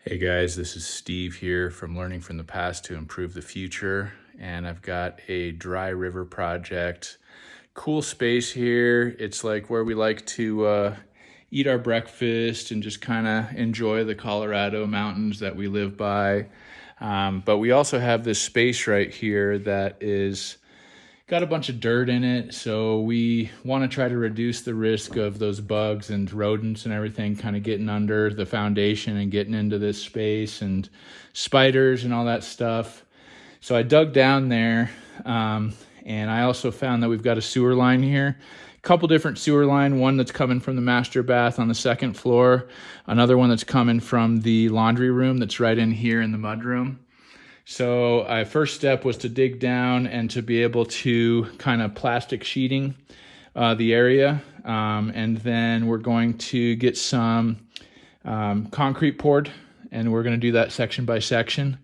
Hey guys, this is Steve here from Learning from the Past to Improve the Future, and I've got a dry river project. Cool space here. It's like where we like to eat our breakfast and just kind of enjoy the Colorado mountains that we live by. But we also have this space right here that is got a bunch of dirt in it, so we want to try to reduce the risk of those bugs and rodents and everything kind of getting under the foundation and getting into this space, and spiders and all that stuff. So I dug down there, and I also found that we've got a sewer line here. A couple different sewer line, one that's coming from the master bath on the second floor, another one that's coming from the laundry room that's right in here in the mud room. So our first step was to dig down and to be able to kind of plastic sheeting the area. And then we're going to get some concrete poured, and we're going to do that section by section.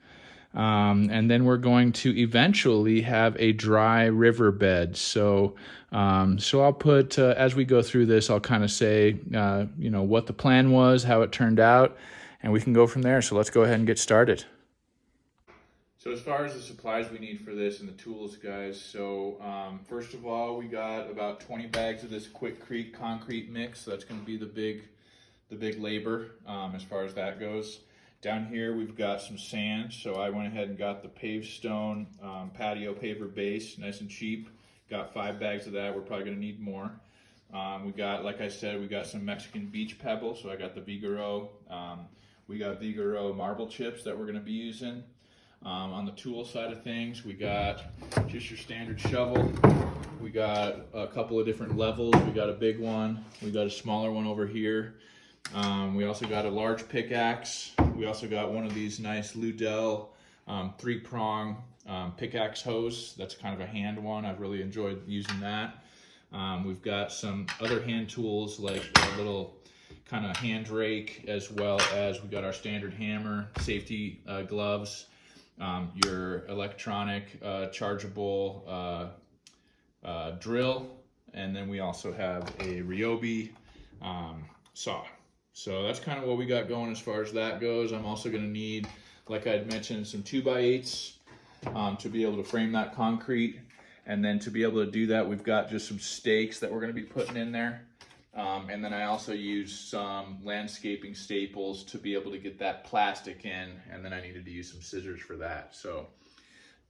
And then we're going to eventually have a dry riverbed. So I'll put, as we go through this, I'll kind of say, what the plan was, how it turned out, and we can go from there. So let's go ahead and get started. So as far as the supplies we need for this and the tools, guys, first of all, we got about 20 bags of this Quikrete concrete mix. So that's going to be the big labor as far as that goes. Down here we've got some sand, so I went ahead and got the paved stone patio paver base, nice and cheap. Got 5 bags of that. We're probably going to need more. We got, like I said, we got some Mexican beach pebbles, so I got the Vigoro. We got Vigoro marble chips that we're going to be using. On the tool side of things, we got just your standard shovel. We got a couple of different levels. We got a big one. We got a smaller one over here. We also got a large pickaxe. We also got one of these nice Ludell 3-prong pickaxe hose. That's kind of a hand one. I've really enjoyed using that. We've got some other hand tools like a little kind of hand rake, as well as we got our standard hammer, safety gloves. Your electronic chargeable drill, and then we also have a Ryobi saw. So that's kind of what we got going as far as that goes. I'm also going to need, like I had mentioned, some 2x8s to be able to frame that concrete, and then to be able to do that, we've got just some stakes that we're going to be putting in there. And then I also use some landscaping staples to be able to get that plastic in, and then I needed to use some scissors for that. So,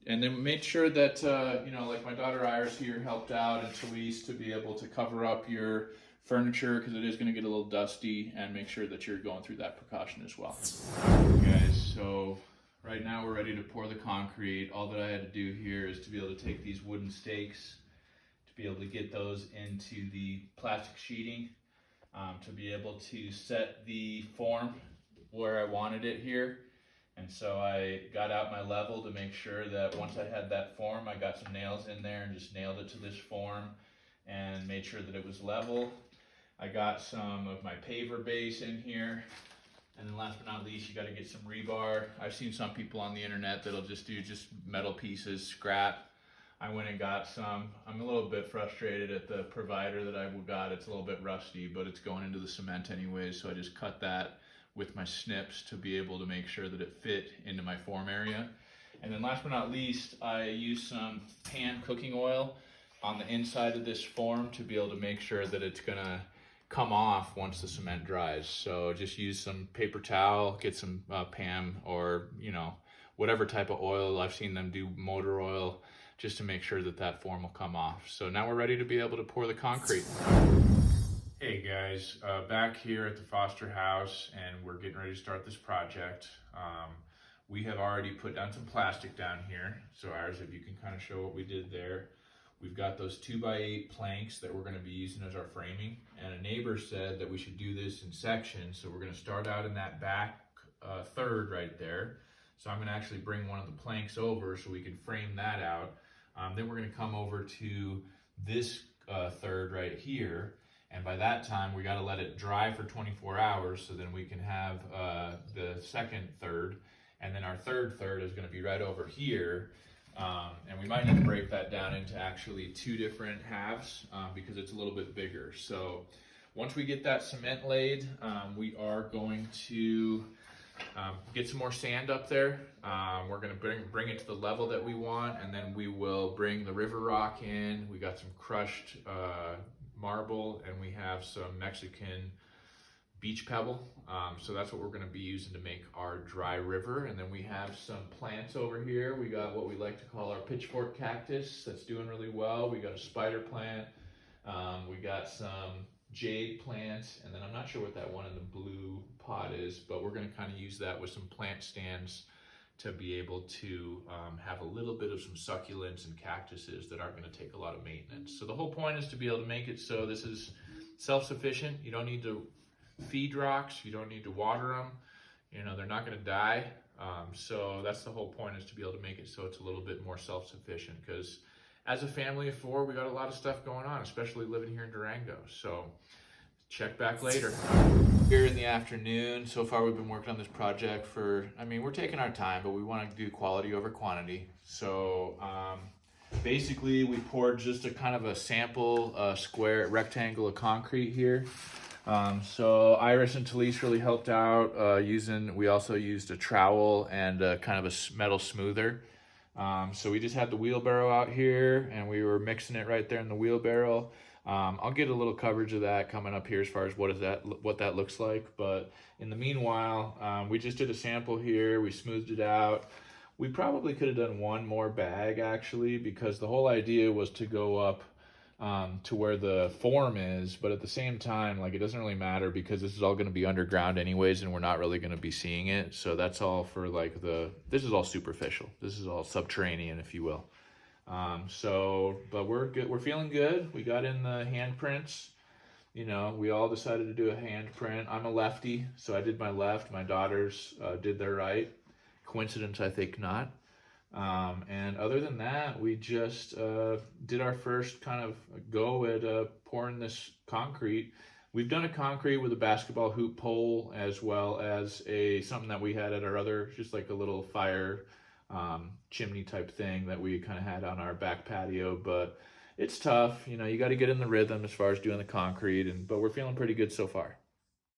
and then made sure that, like my daughter Iris here helped out, and Talise, to be able to cover up your furniture because it is going to get a little dusty, and make sure that you're going through that precaution as well. Okay, guys, so right now we're ready to pour the concrete. All that I had to do here is to be able to take these wooden stakes, be able to get those into the plastic sheeting, to be able to set the form where I wanted it here. And so I got out my level to make sure that once I had that form, I got some nails in there and just nailed it to this form and made sure that it was level. I got some of my paver base in here. And then last but not least, you got to get some rebar. I've seen some people on the internet that'll just do metal pieces, scrap. I went and got some. I'm a little bit frustrated at the provider that I got. It's a little bit rusty, but it's going into the cement anyways, so I just cut that with my snips to be able to make sure that it fit into my form area. And then last but not least, I used some pan cooking oil on the inside of this form to be able to make sure that it's gonna come off once the cement dries. So just use some paper towel, get some Pam or whatever type of oil. I've seen them do motor oil, just to make sure that that form will come off. So now we're ready to be able to pour the concrete. Hey guys, back here at the Foster house, and we're getting ready to start this project. We have already put down some plastic down here. So ours, if you can kind of show what we did there. We've got those 2x8 planks that we're gonna be using as our framing. And a neighbor said that we should do this in sections. So we're gonna start out in that back third right there. So I'm gonna actually bring one of the planks over so we can frame that out. Then we're gonna come over to this third right here. And by that time, we gotta let it dry for 24 hours so then we can have the second third. And then our third is gonna be right over here. And we might need to break that down into actually 2 different halves because it's a little bit bigger. So once we get that cement laid, we are going to Get some more sand up there. We're gonna bring it to the level that we want, and then we will bring the river rock in. We got some crushed marble, and we have some Mexican beach pebble. So that's what we're gonna be using to make our dry river. And then we have some plants over here. We got what we like to call our pitchfork cactus that's doing really well. We got a spider plant. We got some jade plant, and then I'm not sure what that one in the blue pot is, but we're gonna kind of use that with some plant stands to be able to have a little bit of some succulents and cactuses that aren't gonna take a lot of maintenance. So the whole point is to be able to make it so this is self-sufficient. You don't need to feed rocks, you don't need to water them, you know, they're not gonna die. So that's the whole point, is to be able to make it so it's a little bit more self-sufficient, because as a family of 4, we got a lot of stuff going on, especially living here in Durango. So check back later. Here in the afternoon, so far we've been working on this project for, I mean, we're taking our time, but we want to do quality over quantity. So basically we poured just a kind of a sample square rectangle of concrete here. So Iris and Talise really helped out we also used a trowel and kind of a metal smoother. So we just had the wheelbarrow out here, and we were mixing it right there in the wheelbarrow. I'll get a little coverage of that coming up here as far as what that looks like. But in the meanwhile, we just did a sample here. We smoothed it out. We probably could have done one more bag actually, because the whole idea was to go up to where the form is, but at the same time, like, it doesn't really matter because this is all going to be underground anyways, and we're not really going to be seeing it. So that's all for like this is all superficial. This is all subterranean, if you will. But we're good. We're feeling good. We got in the handprints. You know, we all decided to do a handprint. I'm a lefty, so I did my left. My daughters did their right. Coincidence? I think not. And other than that, we just did our first kind of go at pouring this concrete. We've done a concrete with a basketball hoop pole, as well as something that we had at our other, just like a little fire chimney type thing that we kind of had on our back patio. But it's tough, you know, you got to get in the rhythm as far as doing the concrete, but we're feeling pretty good so far.